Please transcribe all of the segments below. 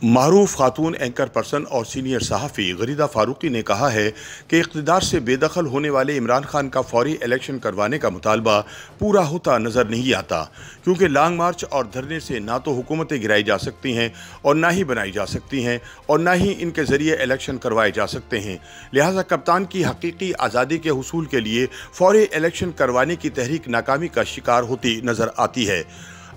मारूफ खातून anchor person और senior सहाफ़ी गरीदा फारूकी ने कहा है कि इक़्तिदार से बेदखल होने वाले इमरान खान का फौरी इलेक्शन करवाने का मुतालबा पूरा होता नज़र नहीं आता, क्योंकि लॉन्ग मार्च और धरने से ना तो हुकूमतें गिराई जा सकती हैं और ना ही बनाई जा सकती हैं और ना ही इनके ज़रिए इलेक्शन करवाए जा सकते हैं। लिहाजा कप्तान की हकीकी आज़ादी के हुसूल के लिए फौरी इलेक्शन करवाने की तहरीक नाकामी का शिकार होती नज़र आती है।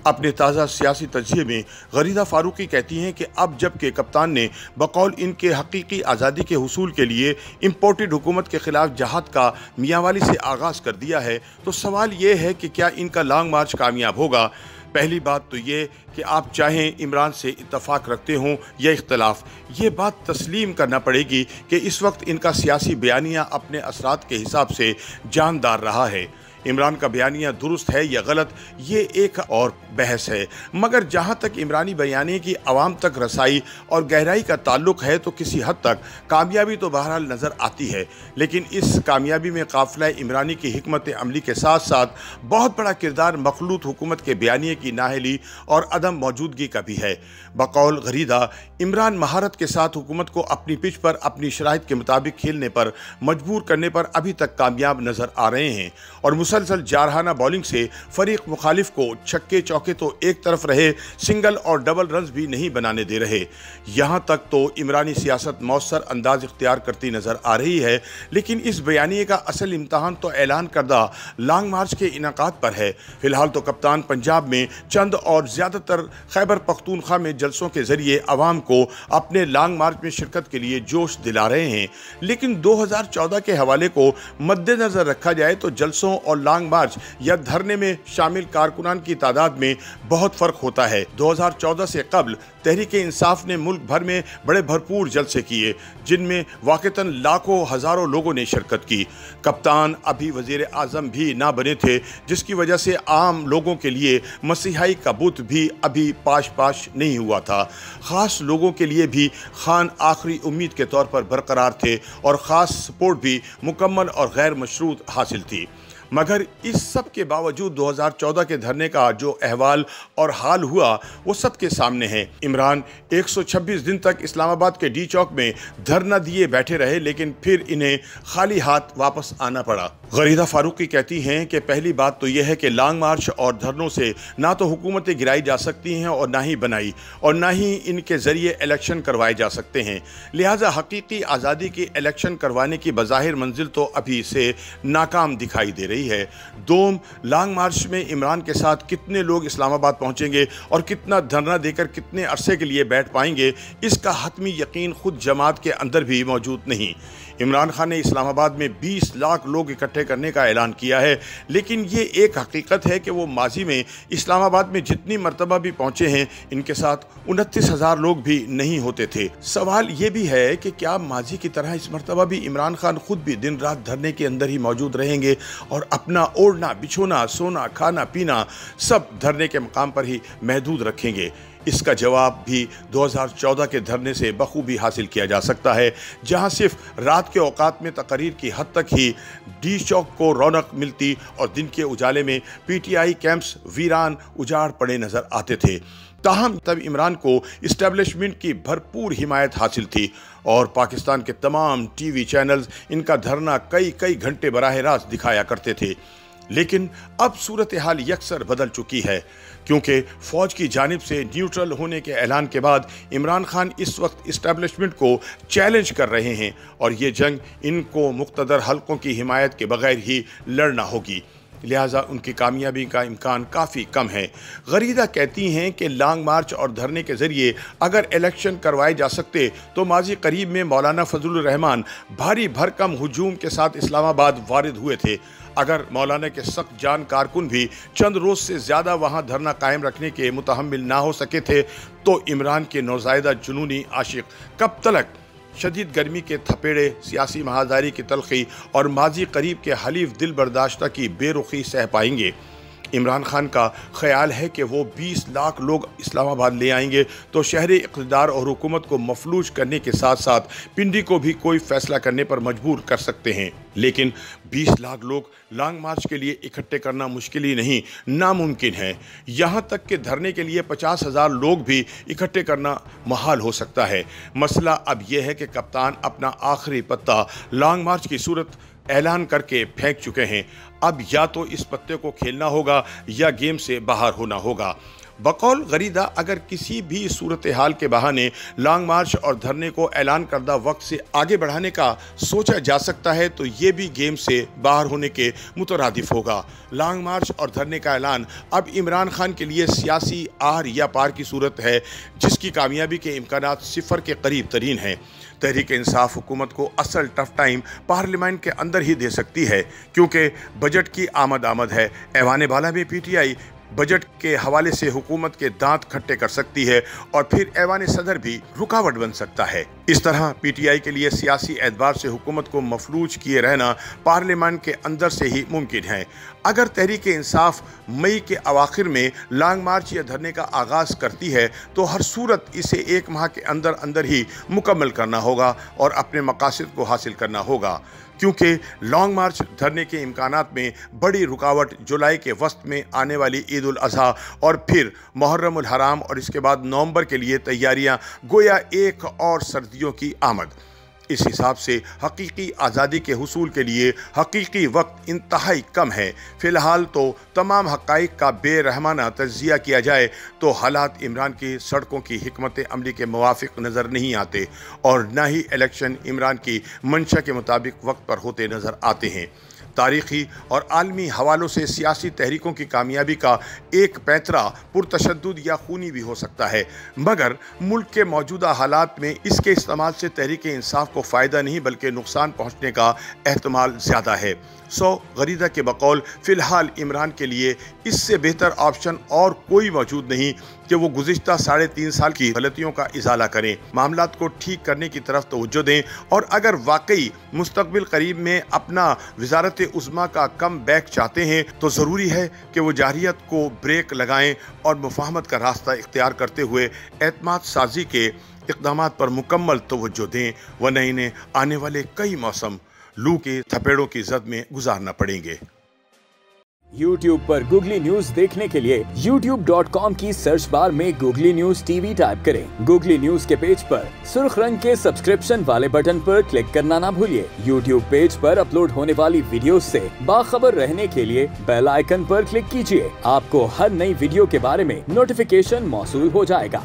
अपने ताज़ा सियासी तजिए में गरीदा फारूकी कहती हैं कि अब जबकि कप्तान ने बकौल इनके हकीकी आज़ादी के हुसूल के लिए इम्पोर्टेड हुकूमत के ख़िलाफ़ जहाद का मियांवाली से आगाज़ कर दिया है, तो सवाल ये है कि क्या इनका लॉन्ग मार्च कामयाब होगा। पहली बात तो ये कि आप चाहें इमरान से इत्तफाक रखते हों या इख्तलाफ, ये बात तस्लीम करना पड़ेगी कि इस वक्त इनका सियासी बयानिया अपने असरात के हिसाब से जानदार रहा है। इमरान का बयानिया दुरुस्त है या गलत, ये एक और बहस है, मगर जहाँ तक इमरानी बयानिए की आवाम तक रसाई और गहराई का ताल्लुक़ है तो किसी हद तक कामयाबी तो बहरहाल नज़र आती है। लेकिन इस कामयाबी में काफ़िला इमरानी की हिकमत अमली के साथ साथ बहुत बड़ा किरदार मखलूत हुकूमत के बयानिए की नाहली और अदम मौजूदगी का भी है। बकौल गरीदा, इमरान महारत के साथ हुकूमत को अपनी पिच पर अपनी शराइत के मुताबिक खेलने पर मजबूर करने पर अभी तक कामयाब नज़र आ रहे हैं और मुसलसल जारहाना बॉलिंग से फरीक मुखालिफ को छक्के चौके तो एक तरफ रहे, सिंगल और डबल रन्स भी नहीं बनाने दे रहे। यहाँ तक तो इमरानी सियासत मौसर अंदाज इख्तियार करती नज़र आ रही है। लेकिन इस बयानिए का असल इम्तहान तो ऐलान करदा लॉन्ग मार्च के इनाकात पर है। फिलहाल तो कप्तान पंजाब में चंद और ज़्यादातर खैबर पख्तूनख्वा में जलसों के ज़रिए आवाम को अपने लॉन्ग मार्च में शिरकत के लिए जोश दिला रहे हैं। लेकिन 2014 के हवाले को मद्देनज़र रखा जाए तो जलसों और लॉन्ग मार्च या धरने में शामिल कारकुनान की तादाद में बहुत फ़र्क होता है। 2014 से कबल तहरीक इंसाफ ने मुल्क भर में बड़े भरपूर जलसे किए, जिनमें वाक़तन लाखों हज़ारों लोगों ने शिरकत की। कप्तान अभी वज़ीर आज़म भी ना बने थे, जिसकी वजह से आम लोगों के लिए मसीहाई का बुत भी अभी पाश पाश नहीं हुआ था। ख़ास लोगों के लिए भी खान आखिरी उम्मीद के तौर पर बरकरार थे और ख़ास सपोर्ट भी मुकम्मल और गैर मशरूत हासिल थी। मगर इस सब के बावजूद 2014 के धरने का जो अहवाल और हाल हुआ वो सबके सामने है। इमरान 126 दिन तक इस्लामाबाद के डी चौक में धरना दिए बैठे रहे, लेकिन फिर इन्हें खाली हाथ वापस आना पड़ा। गरीदा फारूकी कहती हैं कि पहली बात तो यह है कि लॉन्ग मार्च और धरनों से ना तो हुकूमतें गिराई जा सकती हैं और ना ही बनाई, और ना ही इनके ज़रिए इलेक्शन करवाए जा सकते हैं। लिहाजा हकीकी आज़ादी की इलेक्शन करवाने की बज़ाहिर मंजिल तो अभी से नाकाम दिखाई दे रही है। दोम, लॉन्ग मार्च में इमरान के साथ कितने लोग इस्लामाबाद पहुंचेंगे और कितना धरना देकर कितने अरसे के लिए बैठ पाएंगे, इसका हतमी यकीन खुद जमात के अंदर भी मौजूद नहीं। इमरान खान ने इस्लामाबाद में 20 लाख लोग इकट्ठे करने का ऐलान किया है, लेकिन ये एक हकीकत है कि वो माजी में इस्लामाबाद में जितनी मरतबा भी पहुंचे हैं, इनके साथ 29,000 लोग भी नहीं होते थे। सवाल ये भी है कि क्या माजी की तरह इस मरतबा भी इमरान खान खुद भी दिन रात धरने के अंदर ही मौजूद रहेंगे और अपना ओढ़ना बिछोना सोना खाना पीना सब धरने के मकाम पर ही महदूद रखेंगे? इसका जवाब भी 2014 के धरने से बखूबी हासिल किया जा सकता है, जहां सिर्फ रात के औकात में तकरीर की हद तक ही डी चौक को रौनक मिलती और दिन के उजाले में पीटीआई कैंप्स वीरान उजाड़ पड़े नजर आते थे। ताहम तब इमरान को इस्टेब्लिशमेंट की भरपूर हिमायत हासिल थी और पाकिस्तान के तमाम टीवी चैनल्स इनका धरना कई कई घंटे बराह रास्त दिखाया करते थे। लेकिन अब सूरत हाल यकसर बदल चुकी है, क्योंकि फ़ौज की जानिब से न्यूट्रल होने के ऐलान के बाद इमरान खान इस वक्त इस्टेब्लिशमेंट को चैलेंज कर रहे हैं और ये जंग इनको मुक़्तदर हल्कों की हिमायत के बगैर ही लड़ना होगी। लिहाजा उनकी कामयाबी का इम्कान काफ़ी कम है। गरीदा कहती हैं कि लॉन्ग मार्च और धरने के ज़रिए अगर इलेक्शन करवाए जा सकते तो माजी करीब में मौलाना फजलुर रहमान भारी भरकम हुजूम के साथ इस्लामाबाद वारिद हुए थे। अगर मौलाना के सख्त जान कारकुन भी चंद रोज़ से ज़्यादा वहाँ धरना कायम रखने के मुतहम्मिल ना हो सके थे, तो इमरान के नौज़ायदा जुनूनी आशिक कब तलक शदीद गर्मी के थपेड़े, सियासी महादारी की तलखी और माजी करीब के हलीफ दिल बर्दाश्ता की बेरुखी सह पाएंगे? इमरान खान का ख्याल है कि वो 20 लाख लोग इस्लामाबाद ले आएंगे तो शहरी इक़्तिदार और हुकूमत को मफलूज करने के साथ साथ पिंडी को भी कोई फैसला करने पर मजबूर कर सकते हैं। लेकिन 20 लाख लोग लॉन्ग मार्च के लिए इकट्ठे करना मुश्किल ही नहीं, नामुमकिन है। यहाँ तक कि धरने के लिए 50,000 लोग भी इकट्ठे करना महाल हो सकता है। मसला अब यह है कि कप्तान अपना आखिरी पत्ता लॉन्ग मार्च की सूरत ऐलान करके फेंक चुके हैं। अब या तो इस पत्ते को खेलना होगा या गेम से बाहर होना होगा। बकौल गरीदा, अगर किसी भी सूरत हाल के बहाने लॉन्ग मार्च और धरने को ऐलान करदा वक्त से आगे बढ़ाने का सोचा जा सकता है तो ये भी गेम से बाहर होने के मुतरादिफ होगा। लॉन्ग मार्च और धरने का ऐलान अब इमरान खान के लिए सियासी आर या पार की सूरत है, जिसकी कामयाबी के इम्कानात सिफर के करीब तरीन हैं। तहरीक इंसाफ हुकूमत को असल टफ टाइम पार्लियामेंट के अंदर ही दे सकती है, क्योंकि बजट की आमद है। ऐवान बाला में PTI बजट के हवाले से हुकूमत के दांत खट्टे कर सकती है और फिर ऐवान सदर भी रुकावट बन सकता है। इस तरह PTI के लिए सियासी एतबार से हुकूमत को मफलूज किए रहना पार्लियामेंट के अंदर से ही मुमकिन है। अगर तहरीक इंसाफ मई के अवाखिर में लॉन्ग मार्च या धरने का आगाज़ करती है तो हर सूरत इसे 1 माह के अंदर अंदर ही मुकम्मल करना होगा और अपने मकासद को हासिल करना होगा, क्योंकि लॉन्ग मार्च धरने के इम्कानात में बड़ी रुकावट जुलाई के वस्त में आने वाली ईद उल अज़हा और फिर मुहर्रम उल हराम और इसके बाद नवंबर के लिए तैयारियां, गोया एक और सर्दियों की आमद। इस हिसाब से हकीकी आज़ादी के हुसूल के लिए हकीकी वक्त इंतहाई कम है। फ़िलहाल तो तमाम हक़ाइक़ का बेरहमाना तज्ज़िया किया जाए तो हालात इमरान की सड़कों की हिकमत अमली के मुवाफ़िक़ नज़र नहीं आते और न ही इलेक्शन इमरान की मंशा के मुताबिक वक्त पर होते नज़र आते हैं। तारीख़ी और आलमी हवालों से सियासी तहरीकों की कामयाबी का एक पैंतरा पुरतशद्दुद या खूनी भी हो सकता है, मगर मुल्क के मौजूदा हालात में इसके इस्तेमाल से तहरीक इंसाफ को फ़ायदा नहीं बल्कि नुकसान पहुँचने का एहतमाल ज़्यादा है। गरीदा के बकौल फ़िलहाल इमरान के लिए इससे बेहतर ऑप्शन और कोई मौजूद नहीं कि वो गुज़िश्ता 3.5 साल की गलतियों का इजाला करें, मामलात को ठीक करने की तरफ तवज्जो दें और अगर वाकई मुस्तक़बिल करीब में अपना वज़ारत उज़्मा का कम बैक चाहते हैं तो ज़रूरी है कि वो जारियत को ब्रेक लगाएं और मुफ़ाहमत का रास्ता इख्तियार करते हुए एतमाद साजी के इक़दामात पर मुकम्मल तवज्जो दें, वरना इन्हें आने वाले कई मौसम लू के थपेड़ों की जद में गुजारना पड़ेंगे। YouTube पर गूगली न्यूज देखने के लिए youtube.com की सर्च बार में गूगली न्यूज TV टाइप करें। गूगली न्यूज के पेज पर सुर्ख रंग के सब्सक्रिप्शन वाले बटन पर क्लिक करना ना भूलिए। YouTube पेज पर अपलोड होने वाली वीडियोस से बाखबर रहने के लिए बेल आइकन पर क्लिक कीजिए। आपको हर नई वीडियो के बारे में नोटिफिकेशन मौसूल हो जाएगा।